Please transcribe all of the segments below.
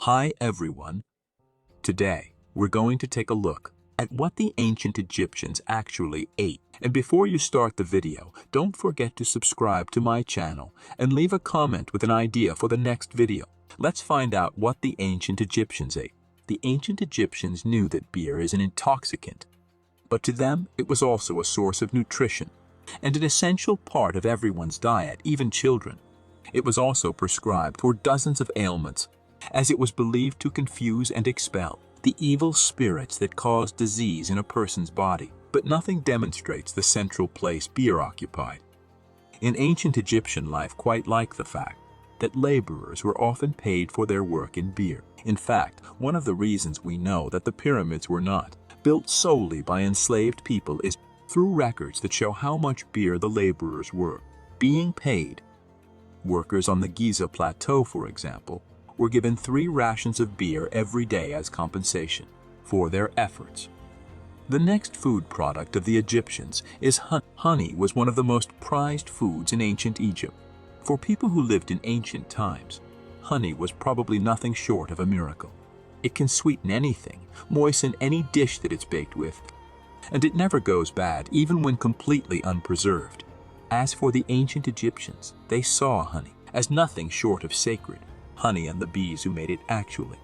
Hi everyone. Today, we're going to take a look at what the ancient Egyptians actually ate. And before you start the video, don't forget to subscribe to my channel and leave a comment with an idea for the next video. Let's find out what the ancient Egyptians ate. The ancient Egyptians knew that beer is an intoxicant, but to them it was also a source of nutrition and an essential part of everyone's diet, even children. It was also prescribed for dozens of ailments, as it was believed to confuse and expel the evil spirits that cause disease in a person's body. But nothing demonstrates the central place beer occupied in ancient Egyptian life, quite like the fact that laborers were often paid for their work in beer. In fact, one of the reasons we know that the pyramids were not built solely by enslaved people is through records that show how much beer the laborers were being paid. Workers on the Giza Plateau, for example, were given 3 rations of beer every day as compensation for their efforts. The next food product of the Egyptians is honey. Honey was one of the most prized foods in ancient Egypt. For people who lived in ancient times, honey was probably nothing short of a miracle. It can sweeten anything, moisten any dish that it's baked with, and it never goes bad even when completely unpreserved. As for the ancient Egyptians, they saw honey as nothing short of sacred. Honey and the bees who made it actually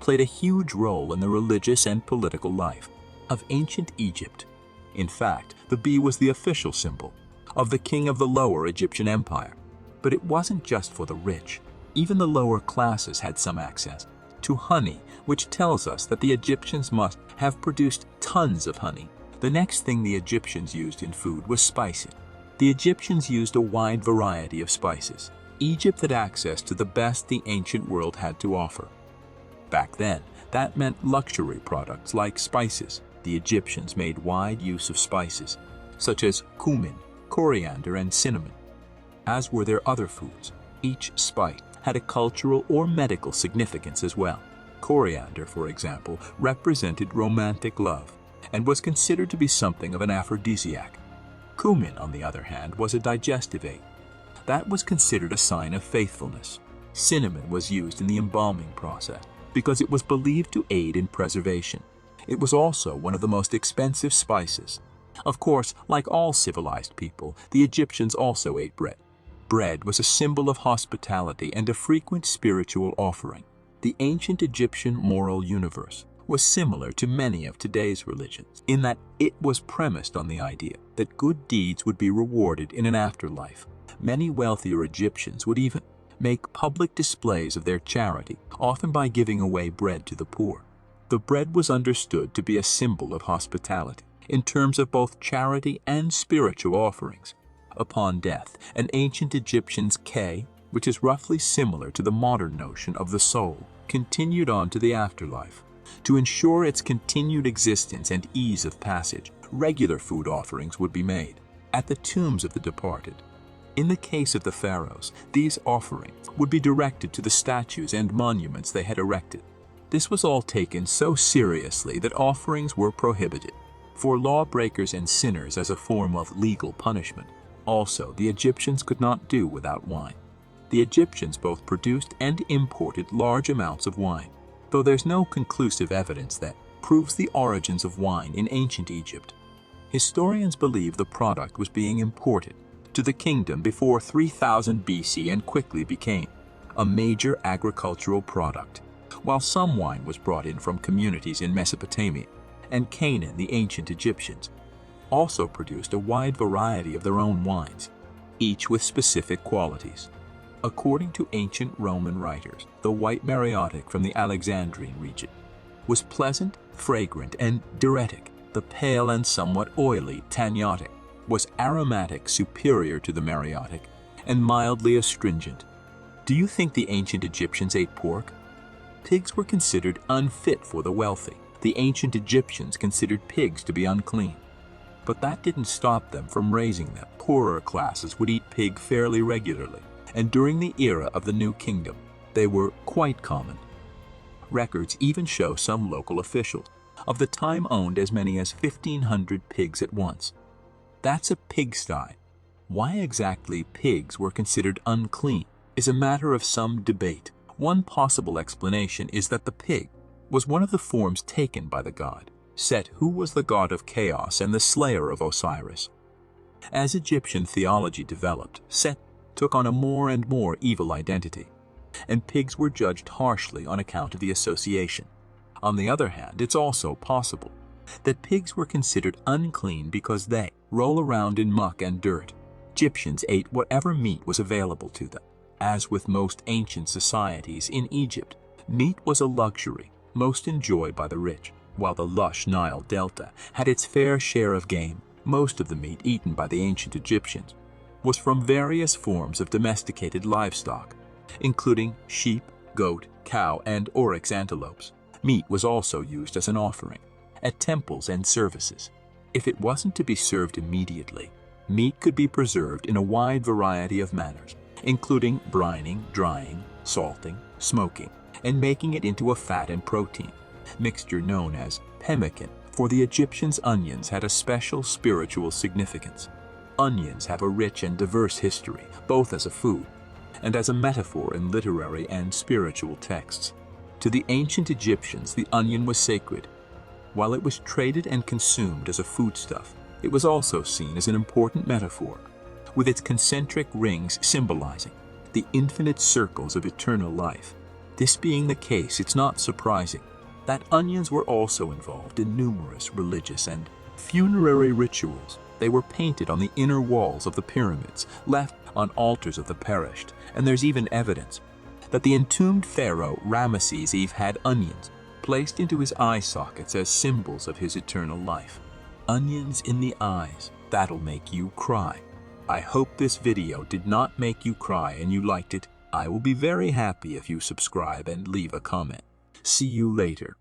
played a huge role in the religious and political life of ancient Egypt. In fact, the bee was the official symbol of the king of the lower Egyptian empire. But it wasn't just for the rich. Even the lower classes had some access to honey, which tells us that the Egyptians must have produced tons of honey. The next thing the Egyptians used in food was spices. The Egyptians used a wide variety of spices. Egypt had access to the best the ancient world had to offer. Back then, that meant luxury products like spices. The Egyptians made wide use of spices, such as cumin, coriander, and cinnamon. As were their other foods, each spice had a cultural or medical significance as well. Coriander, for example, represented romantic love and was considered to be something of an aphrodisiac. Cumin, on the other hand, was a digestive aid. That was considered a sign of faithfulness. Cinnamon was used in the embalming process because it was believed to aid in preservation. It was also one of the most expensive spices. Of course, like all civilized people, the Egyptians also ate bread. Bread was a symbol of hospitality and a frequent spiritual offering. The ancient Egyptian moral universe was similar to many of today's religions, in that it was premised on the idea that good deeds would be rewarded in an afterlife. Many wealthier Egyptians would even make public displays of their charity, often by giving away bread to the poor. The bread was understood to be a symbol of hospitality, in terms of both charity and spiritual offerings. Upon death, an ancient Egyptian's K, which is roughly similar to the modern notion of the soul, continued on to the afterlife. To ensure its continued existence and ease of passage, regular food offerings would be made at the tombs of the departed. In the case of the pharaohs, these offerings would be directed to the statues and monuments they had erected. This was all taken so seriously that offerings were prohibited for lawbreakers and sinners as a form of legal punishment. Also, the Egyptians could not do without wine. The Egyptians both produced and imported large amounts of wine, though there's no conclusive evidence that proves the origins of wine in ancient Egypt. Historians believe the product was being imported to the kingdom before 3000 BC and quickly became a major agricultural product, while some wine was brought in from communities in Mesopotamia and Canaan. The ancient Egyptians also produced a wide variety of their own wines, each with specific qualities. According to ancient Roman writers, the white Mareotic from the Alexandrian region was pleasant, fragrant, and diuretic. The pale and somewhat oily Taniotic was aromatic, superior to the Mareotic, and mildly astringent. Do you think the ancient Egyptians ate pork? Pigs were considered unfit for the wealthy. The ancient Egyptians considered pigs to be unclean. But that didn't stop them from raising them. Poorer classes would eat pig fairly regularly, and during the era of the New Kingdom, they were quite common. Records even show some local officials of the time owned as many as 1,500 pigs at once. That's a pigsty. Why exactly pigs were considered unclean is a matter of some debate. One possible explanation is that the pig was one of the forms taken by the god Set, who was the god of chaos and the slayer of Osiris. As Egyptian theology developed, Set took on a more and more evil identity, and pigs were judged harshly on account of the association. On the other hand, it's also possible that pigs were considered unclean because they roll around in muck and dirt. Egyptians ate whatever meat was available to them. As with most ancient societies in Egypt, meat was a luxury most enjoyed by the rich. While the lush Nile Delta had its fair share of game, most of the meat eaten by the ancient Egyptians was from various forms of domesticated livestock, including sheep, goat, cow, and oryx antelopes. Meat was also used as an offering at temples and services. If it wasn't to be served immediately, meat could be preserved in a wide variety of manners, including brining, drying, salting, smoking, and making it into a fat and protein mixture known as pemmican. For the Egyptians, onions had a special spiritual significance. Onions have a rich and diverse history, both as a food and as a metaphor in literary and spiritual texts. To the ancient Egyptians, the onion was sacred. While it was traded and consumed as a foodstuff, it was also seen as an important metaphor, with its concentric rings symbolizing the infinite circles of eternal life. This being the case, it's not surprising that onions were also involved in numerous religious and funerary rituals. They were painted on the inner walls of the pyramids, left on altars of the perished, and there's even evidence that the entombed pharaoh Ramesses Eve had onions placed into his eye sockets as symbols of his eternal life. Onions in the eyes, that'll make you cry. I hope this video did not make you cry and you liked it. I will be very happy if you subscribe and leave a comment. See you later.